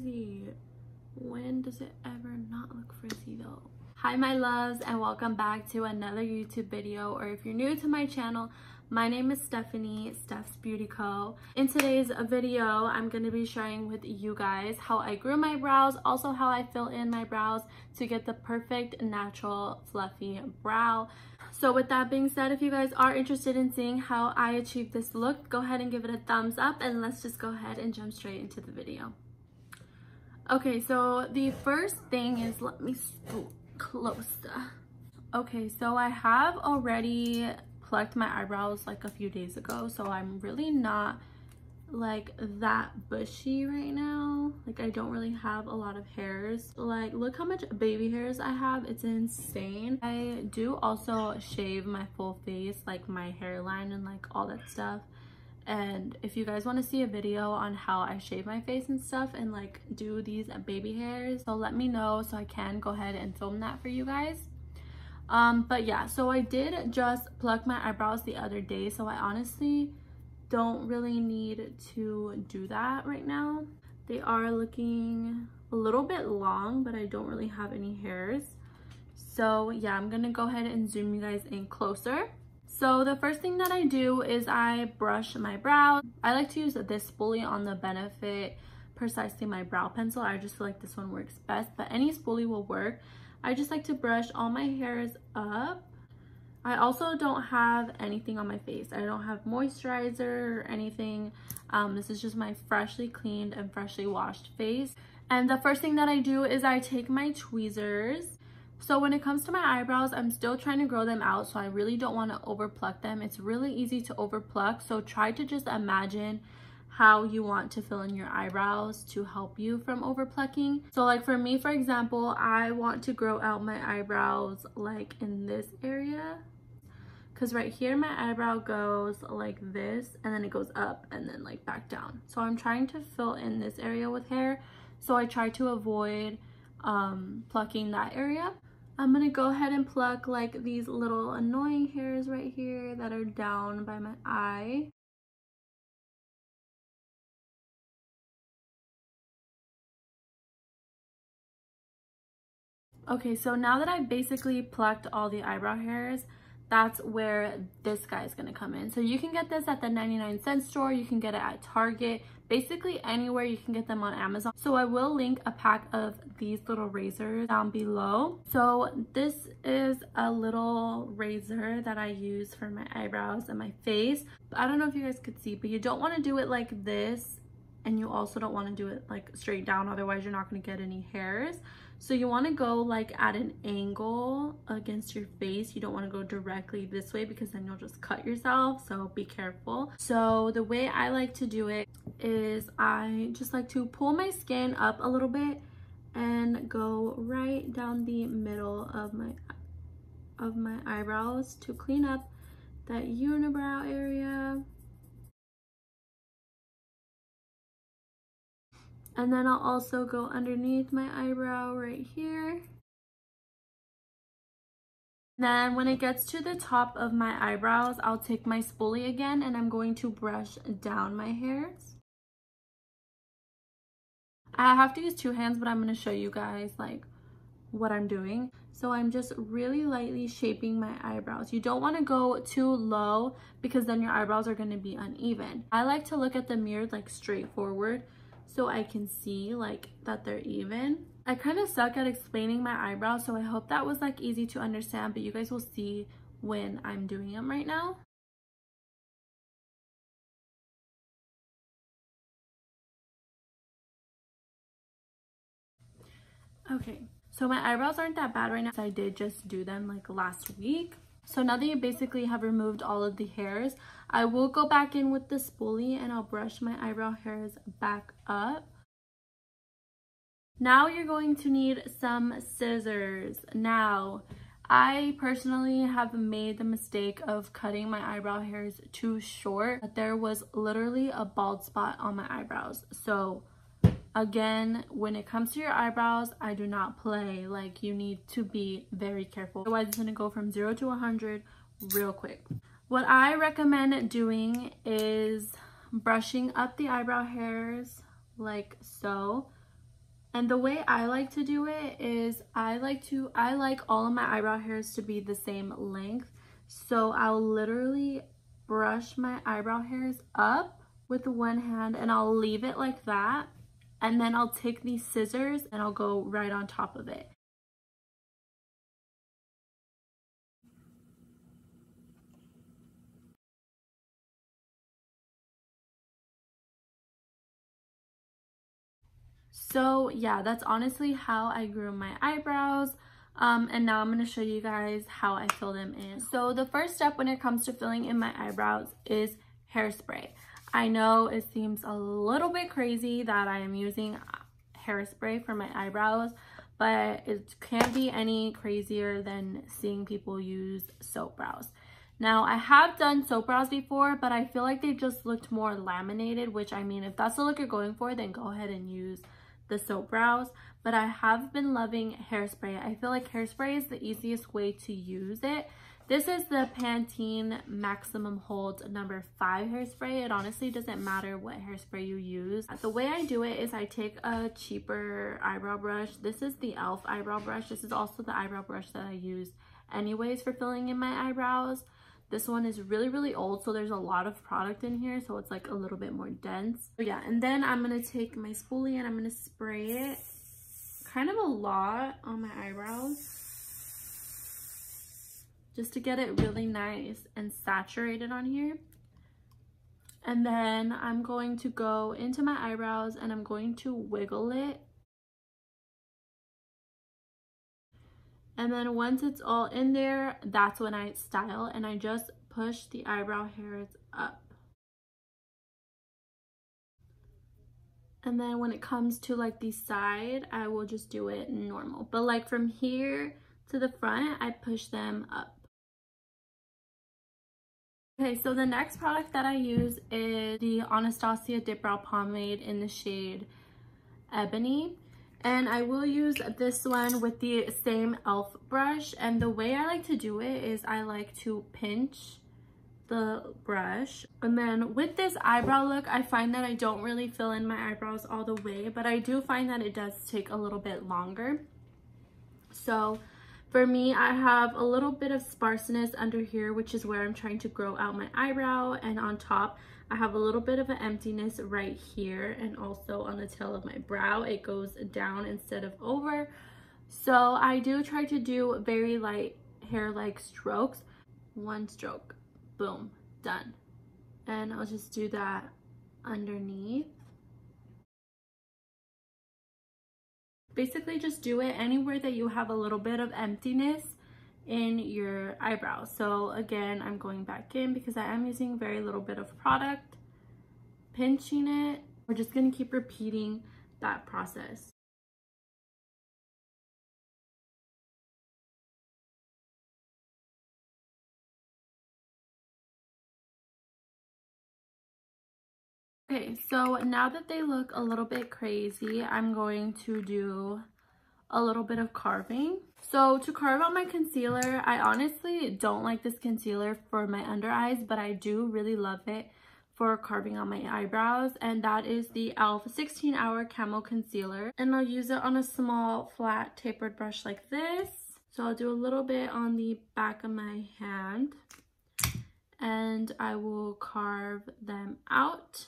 frizzy. When does it ever not look frizzy though? Hi my loves, and welcome back to another YouTube video, or if you're new to my channel, my name is Stephanie, Steph's Beauty Co. In today's video, I'm going to be sharing with you guys how I grew my brows, also how I fill in my brows to get the perfect natural fluffy brow. So with that being said, if you guys are interested in seeing how I achieved this look, go ahead and give it a thumbs up, and let's just go ahead and jump straight into the video. Okay, so the first thing is, let me scoot closer. Okay, so I have already plucked my eyebrows like a few days ago, so I'm really not like that bushy right now. Like, I don't really have a lot of hairs. Like, look how much baby hairs I have. It's insane. I do also shave my full face, like my hairline and like all that stuff. And if you guys want to see a video on how I shave my face and stuff and like do these baby hairs, so let me know so I can go ahead and film that for you guys. But yeah, so I did just pluck my eyebrows the other day, so I honestly don't really need to do that right now. They are looking a little bit long, but I don't really have any hairs. So yeah, I'm gonna go ahead and zoom you guys in closer. So the first thing that I do is I brush my brow. I like to use this spoolie on the Benefit Precisely My Brow Pencil. I just feel like this one works best, but any spoolie will work. I just like to brush all my hairs up. I also don't have anything on my face. I don't have moisturizer or anything. This is just my freshly cleaned and freshly washed face. And the first thing that I do is I take my tweezers. So when it comes to my eyebrows, I'm still trying to grow them out, so I really don't want to over pluck them. It's really easy to over pluck, so try to just imagine how you want to fill in your eyebrows to help you from over plucking. So like for me, for example, I want to grow out my eyebrows like in this area, because right here my eyebrow goes like this, and then it goes up and then like back down. So I'm trying to fill in this area with hair, so I try to avoid plucking that area. I'm gonna go ahead and pluck like these little annoying hairs right here that are down by my eye. Okay, so now that I've basically plucked all the eyebrow hairs, that's where this guy is gonna come in. So you can get this at the 99-cent store, you can get it at Target, basically anywhere. You can get them on Amazon. So I will link a pack of these little razors down below. So this is a little razor that I use for my eyebrows and my face. I don't know if you guys could see, but you don't want to do it like this, and you also don't want to do it like straight down, otherwise you're not going to get any hairs. So you want to go like at an angle against your face. You don't want to go directly this way, because then you'll just cut yourself, so be careful. So the way I like to do it is I just like to pull my skin up a little bit and go right down the middle of my eyebrows to clean up that unibrow area. And then I'll also go underneath my eyebrow right here. Then when it gets to the top of my eyebrows, I'll take my spoolie again, and I'm going to brush down my hairs. I have to use two hands, but I'm going to show you guys like what I'm doing. So I'm just really lightly shaping my eyebrows. You don't want to go too low, because then your eyebrows are going to be uneven. I like to look at the mirror like straight forward, so I can see like that they're even. I kind of suck at explaining my eyebrows, so I hope that was like easy to understand, but you guys will see when I'm doing them right now. Okay, so my eyebrows aren't that bad right now. I did just do them like last week. So now that you basically have removed all of the hairs, I will go back in with the spoolie and I'll brush my eyebrow hairs back up. Now you're going to need some scissors. Now, I personally have made the mistake of cutting my eyebrow hairs too short. There was literally a bald spot on my eyebrows. So again, when it comes to your eyebrows, I do not play. Like, you need to be very careful. Otherwise, it's gonna go from 0 to 100 real quick. What I recommend doing is brushing up the eyebrow hairs like so, And the way I like to do it is I like all of my eyebrow hairs to be the same length. So I'll literally brush my eyebrow hairs up with one hand and I'll leave it like that. And then I'll take these scissors and I'll go right on top of it. So yeah, that's honestly how I grew my eyebrows. And now I'm going to show you guys how I fill them in. So the first step when it comes to filling in my eyebrows is hairspray. I know it seems a little bit crazy that I am using hairspray for my eyebrows, but it can't be any crazier than seeing people use soap brows. Now, I have done soap brows before, but I feel like they just looked more laminated, which, I mean, if that's the look you're going for, then go ahead and use the soap brows. But I have been loving hairspray. I feel like hairspray is the easiest way to use it. This is the Pantene Maximum Hold number 5 hairspray. It honestly doesn't matter what hairspray you use. The way I do it is I take a cheaper eyebrow brush. This is the e.l.f. eyebrow brush. This is also the eyebrow brush that I use anyways for filling in my eyebrows. This one is really old, so there's a lot of product in here, so it's like a little bit more dense. So yeah, and then I'm gonna take my spoolie and I'm gonna spray it kind of a lot on my eyebrows just to get it really nice and saturated on here. And then I'm going to go into my eyebrows and I'm going to wiggle it. And then once it's all in there, that's when I style and I just push the eyebrow hairs up. And then when it comes to like the side, I will just do it normal. But like from here to the front, I push them up. Okay, so the next product that I use is the Anastasia Dip Brow Pomade in the shade Ebony. And I will use this one with the same e.l.f. brush. And the way I like to do it is I like to pinch the brush. And then with this eyebrow look, I find that I don't really fill in my eyebrows all the way, but I do find that it does take a little bit longer. So for me, I have a little bit of sparseness under here, which is where I'm trying to grow out my eyebrow. And on top, I have a little bit of an emptiness right here, and also on the tail of my brow, it goes down instead of over. So I do try to do very light hair-like strokes. One stroke, boom, done. And I'll just do that underneath. Basically just do it anywhere that you have a little bit of emptiness in your eyebrow. So again, I'm going back in because I am using very little bit of product, pinching it. We're just going to keep repeating that process. Okay, so now that they look a little bit crazy, I'm going to do a little bit of carving. So to carve out my concealer, I honestly don't like this concealer for my under eyes, but I do really love it for carving out my eyebrows, and that is the e.l.f. 16-Hour Camo Concealer. And I'll use it on a small, flat, tapered brush like this. So I'll do a little bit on the back of my hand, and I will carve them out.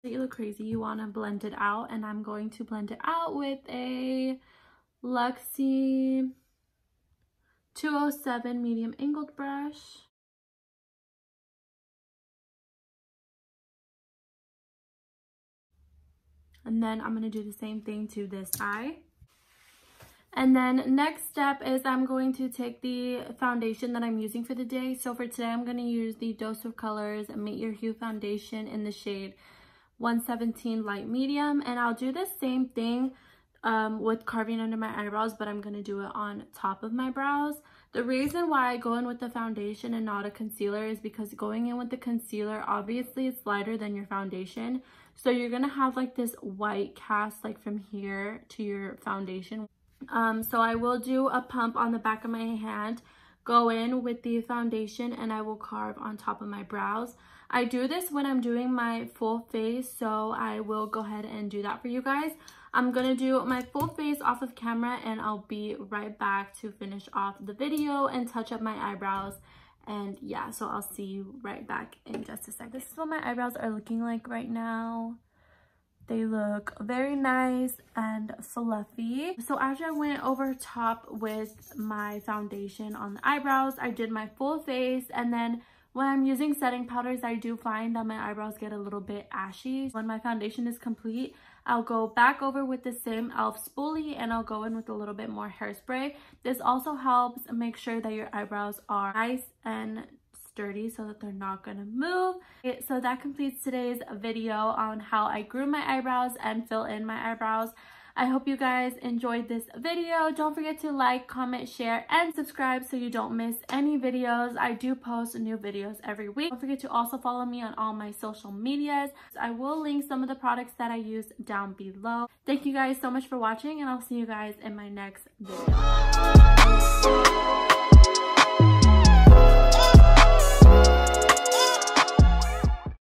You look crazy, you want to blend it out, and I'm going to blend it out with a Luxie 207 medium angled brush. And then I'm going to do the same thing to this eye. And then next step is I'm going to take the foundation that I'm using for the day. So for today, I'm going to use the Dose of Colors Meet Your Hue foundation in the shade 117 light medium, and I'll do the same thing with carving under my eyebrows, but I'm going to do it on top of my brows. The reason why I go in with the foundation and not a concealer is because going in with the concealer, obviously it's lighter than your foundation, so you're going to have like this white cast like from here to your foundation. So I will do a pump on the back of my hand, go in with the foundation and I will carve on top of my brows. I do this when I'm doing my full face, so I will go ahead and do that for you guys. I'm gonna do my full face off of camera and I'll be right back to finish off the video and touch up my eyebrows. And yeah, so I'll see you right back in just a second. This is what my eyebrows are looking like right now. They look very nice and fluffy. So after I went over top with my foundation on the eyebrows, I did my full face, and then when I'm using setting powders, I do find that my eyebrows get a little bit ashy. When my foundation is complete, I'll go back over with the same e.l.f. spoolie and I'll go in with a little bit more hairspray. This also helps make sure that your eyebrows are nice and sturdy so that they're not gonna move. So that completes today's video on how I groom my eyebrows and fill in my eyebrows. I hope you guys enjoyed this video. Don't forget to like, comment, share, and subscribe so you don't miss any videos. I do post new videos every week. Don't forget to also follow me on all my social medias. I will link some of the products that I use down below. Thank you guys so much for watching, and I'll see you guys in my next video.